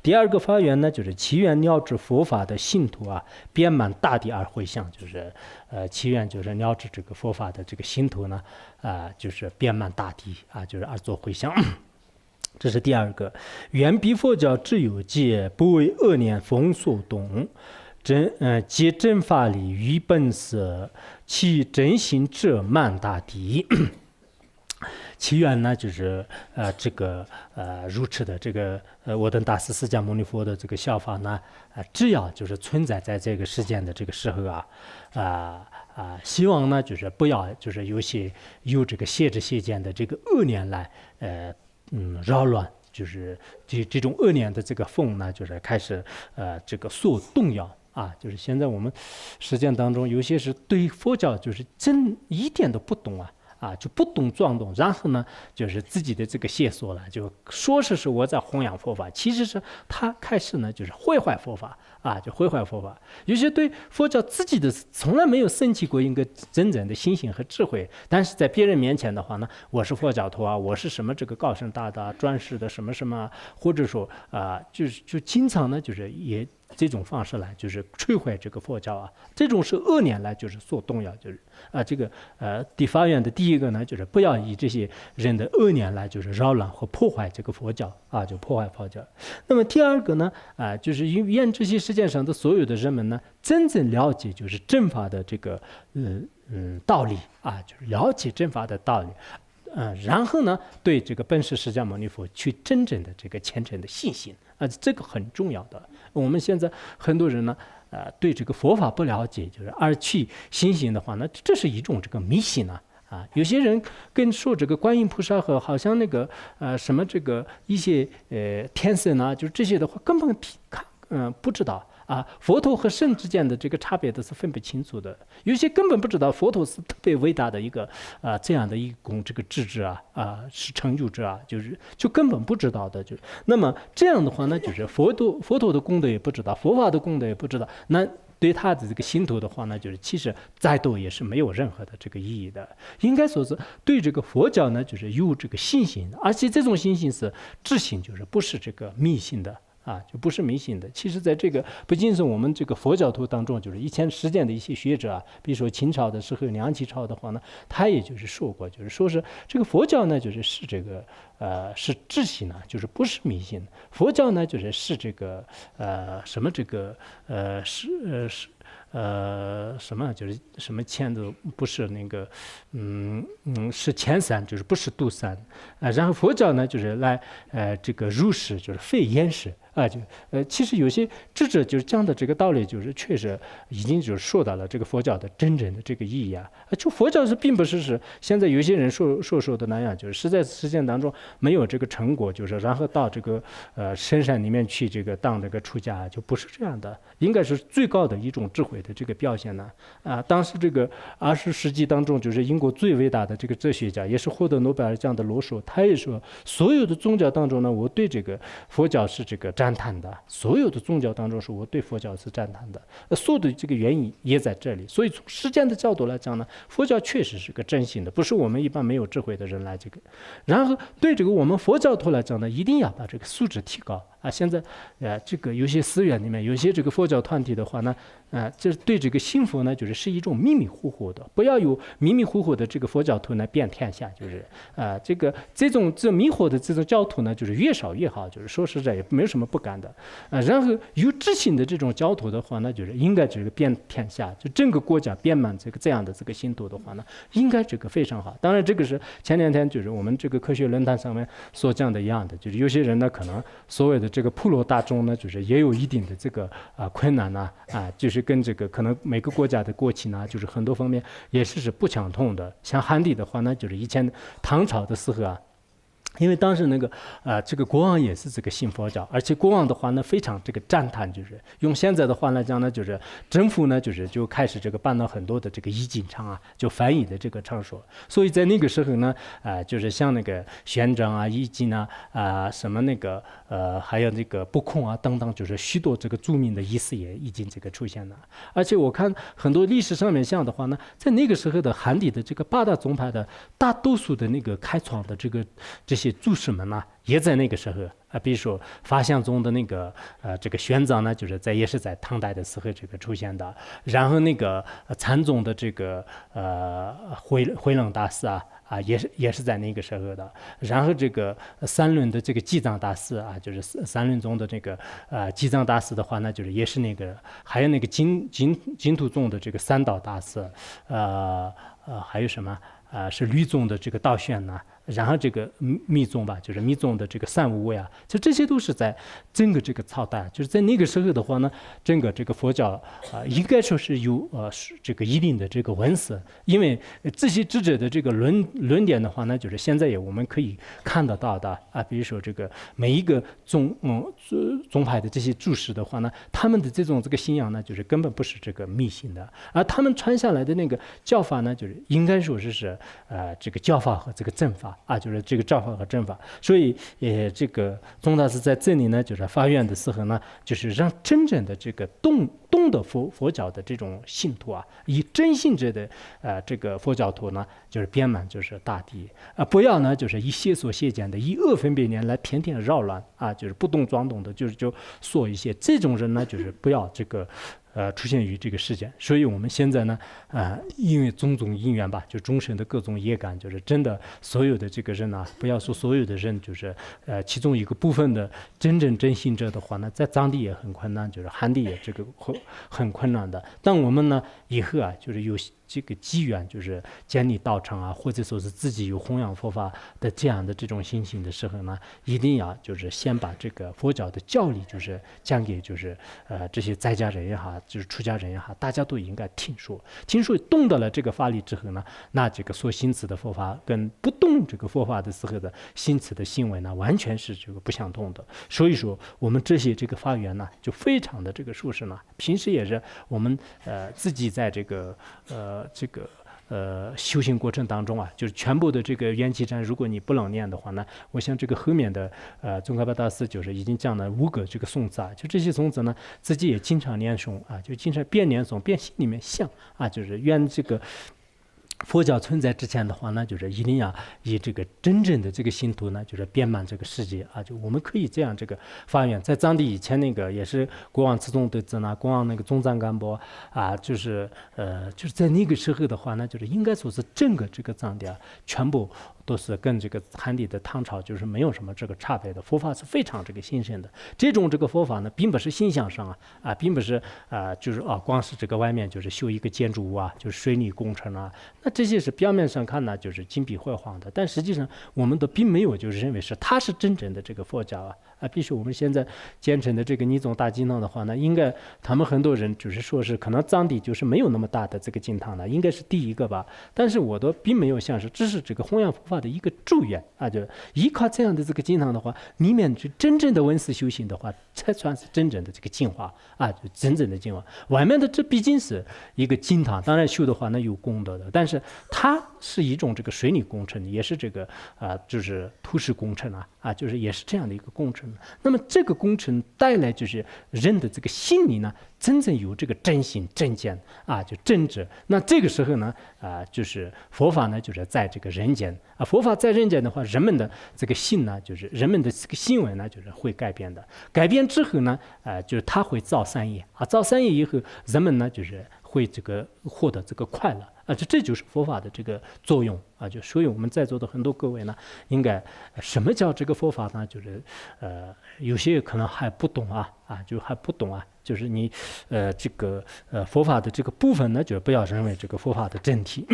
第二个发源呢，就是祈愿了知佛法的信徒啊，遍满大地而回向，就是祈愿就是了知这个佛法的这个信徒呢，就是遍满大地啊，就是而做回向。这是第二个，愿彼佛教之有戒，不为恶念风所动，皆真法理于本色，其真心者满大地。祈愿呢，就是这个如此的这个我等大师释迦牟尼佛的这个效法呢，只要就是存在在这个世间的这个时候希望呢就是不要就是有这个邪知邪见的这个恶念来扰乱，就是这种恶念的这个风呢，就是开始这个所动摇。就是现在我们实践当中，有些是对佛教就是真一点都不懂就不懂装懂，然后呢，就是自己的这个邪说了，就说是我在弘扬佛法，其实是他开始呢就是毁坏佛法就毁坏佛法。有些对佛教自己的从来没有升起过一个真正的信心和智慧，但是在别人面前的话呢，我是佛教徒我是什么这个高僧大德专师的什么什么，或者说就经常呢就是也。这种方式来就是摧毁这个佛教这种是恶念来就是所动摇，就是这个第发愿的第一个呢，就是不要以这些人的恶念来就是扰乱和破坏这个佛教就破坏佛教。那么第二个呢就是愿这些世界上的所有的人们呢，真正了解就是正法的这个道理就是了解正法的道理。然后呢，对这个本师释迦牟尼佛去真正的这个虔诚的信心这个很重要的。我们现在很多人呢，对这个佛法不了解，就是而去信心的话呢，这是一种这个迷信有些人跟说这个观音菩萨和好像那个什么这个一些天神就是这些的话，根本不知道。佛陀和圣之间的这个差别都是分不清楚的，有些根本不知道佛陀是特别伟大的一个这样的一种这个智者是成就者就根本不知道的。那么这样的话呢，就是佛陀的功德也不知道，佛法的功德也不知道，那对他的这个信徒的话呢，就是其实再多也是没有任何的这个意义的。应该说是对这个佛教呢，就是有这个信心，而且这种信心是智信，就是不是这个迷信的。就不是迷信的。其实在这个不仅是我们这个佛教徒当中，就是以前实践的一些学者比如说秦朝的时候梁启超的话呢，他也就是说过，就是说是这个佛教呢就是这个是智信就是不是迷信。佛教呢就是这个什么这个什么就是什么前头不是那个是前三，就是不是度三然后佛教呢就是来这个入世，就是非厌世其实有些智者就是讲的这个道理，就是确实已经就是说到了这个佛教的真正的这个意义就佛教是并不是现在有些人说的那样，就是实在实践当中没有这个成果，就是然后到这个深山里面去这个当这个出家，就不是这样的，应该是最高的一种智慧的这个表现当时这个20世纪当中，就是英国最伟大的这个哲学家，也是获得诺贝尔奖的罗素，他也说所有的宗教当中呢，我对这个佛教是这个赞叹的，所有的宗教当中是我对佛教是赞叹的，所有的这个原因也在这里。所以从实践的角度来讲呢，佛教确实是个真心的，不是我们一般没有智慧的人来这个。然后对这个我们佛教徒来讲呢，一定要把这个素质提高现在这个有些寺院里面有些这个佛教团体的话呢这对这个信佛呢就是一种迷迷糊糊的，不要有迷迷糊糊的这个佛教徒呢遍天下，就是这迷惑的这种教徒呢就是越少越好，就是说实在也没有什么不敢的然后有知心的这种教徒的话呢，就是应该这个遍天下，就整个国家遍满这样的这个信徒的话呢，应该这个非常好。当然这个是前两天就是我们这个科学论坛上面所讲的一样的，就是有些人呢可能所谓的这个普罗大众呢，就是也有一定的这个困难就是跟这个可能每个国家的国情就是很多方面也是不相同的。像汉地的话呢，就是以前唐朝的时候因为当时那个这个国王也是这个信佛教，而且国王的话呢非常这个赞叹，就是用现在的话来讲呢，就是政府呢就开始这个办了很多的这个译经场就翻译的这个场所。所以在那个时候呢就是像那个宣章译经什么那个还有那个不空等等，就是许多这个著名的医师也已经这个出现了。而且我看很多历史上面像的话呢，在那个时候的汉地的这个8大宗派的大多数的那个开创的这些些祖师们呢，也在那个时候比如说法相宗的那个这个玄奘呢，就是也是在唐代的时候这个出现的。然后那个禅宗的这个慧能大师也是在那个时候的。然后这个三论的这个济藏大师就是三论宗的这个济藏大师的话呢，就是也是那个，还有那个净土宗的这个三岛大师，还有什么是律宗的这个道宣呢。然后这个密宗吧，就是密宗的这个三无畏就这些都是在整个这个朝代，就是在那个时候的话呢，整个这个佛教应该说是有这个一定的这个文思。因为这些智者的这个论点的话呢，就是现在也我们可以看得到的比如说这个每一个宗派的这些注释的话呢，他们的这个信仰呢，就是根本不是这个迷信的，而他们传下来的那个教法呢，就是应该说是这个教法和这个正法就是这个教法和正法。所以这个宗大师在这里呢，就是发愿的时候呢，就是让真正的这个懂得佛教的这种信徒以真信者的这个佛教徒呢，就是遍满就是大地不要呢就是以邪所邪见的，以恶分别念来天天扰乱就是不懂装懂的，就说一些这种人呢，就是不要这个出现于这个世间。所以我们现在呢因为种种因缘吧，就众生的各种业感，就是真的所有的这个人不要说所有的人，就是其中一个部分的真正真信者的话呢，在藏地也很困难，就是汉地也这个很困难的。但我们呢以后就是有这个机缘，就是建立道场或者说是自己有弘扬佛法的这样的这种心性的时候呢，一定要就是先把这个佛教的教理就是讲给就是这些在家人也好，就是出家人也好，大家都应该听说懂得了这个法理之后呢，那这个所行持的佛法跟不懂这个佛法的时候的行持的行为呢，完全是这个不相同的。所以说我们这些这个法缘呢，就非常的这个殊胜了。平时也是我们自己在这个修行过程当中就是全部的这个缘起禅，如果你不能念的话呢，我想这个后面的宗喀巴大师就是已经讲了5个这个颂词就这些颂词呢，自己也经常念诵就经常边念诵边心里面想就是愿这个佛教存在之前的话呢，就是一定要以这个真正的这个信徒呢，就是遍满这个世界就我们可以这样这个发愿。在藏地以前那个也是国王慈宗德子呢，国王那个宗赞干波就是在那个时候的话呢，就是应该说是整个这个藏地全部都是跟这个汉地的唐朝就是没有什么这个差别的，佛法是非常这个新鲜的。这种这个佛法呢，并不是形象上并不是就是光是这个外面就是修一个建筑物就是水泥工程那这些是表面上看呢就是金碧辉煌的，但实际上我们都并没有就是认为是它是真正的这个佛教比如说我们现在建成的这个尼宗大经堂的话呢，应该他们很多人就是说是可能藏地就是没有那么大的这个经堂呢，应该是第一个吧。但是我都并没有像是这是这个弘扬佛法的一个祝愿就依靠这样的这个经堂的话，里面就真正的文思修行的话，才算是真正的这个净化就真正的净化。外面的这毕竟是一个经堂，当然修的话那有功德的，但是它是一种这个水泥工程，也是这个就是土石工程就是也是这样的一个工程。那么这个工程带来就是人的这个心里呢，真正有这个真心真见就正直。那这个时候呢就是佛法呢就是在这个人间佛法在人间的话，人们的这个心呢，就是人们的这个行为呢，就是会改变的。改变之后呢就是他会造善业造善业以后，人们呢就是会这个获得这个快乐这就是佛法的这个作用就所以我们在座的很多各位呢，应该什么叫这个佛法呢？就是有些可能还不懂就还不懂就是你这个佛法的这个部分呢，就不要认为这个佛法的真谛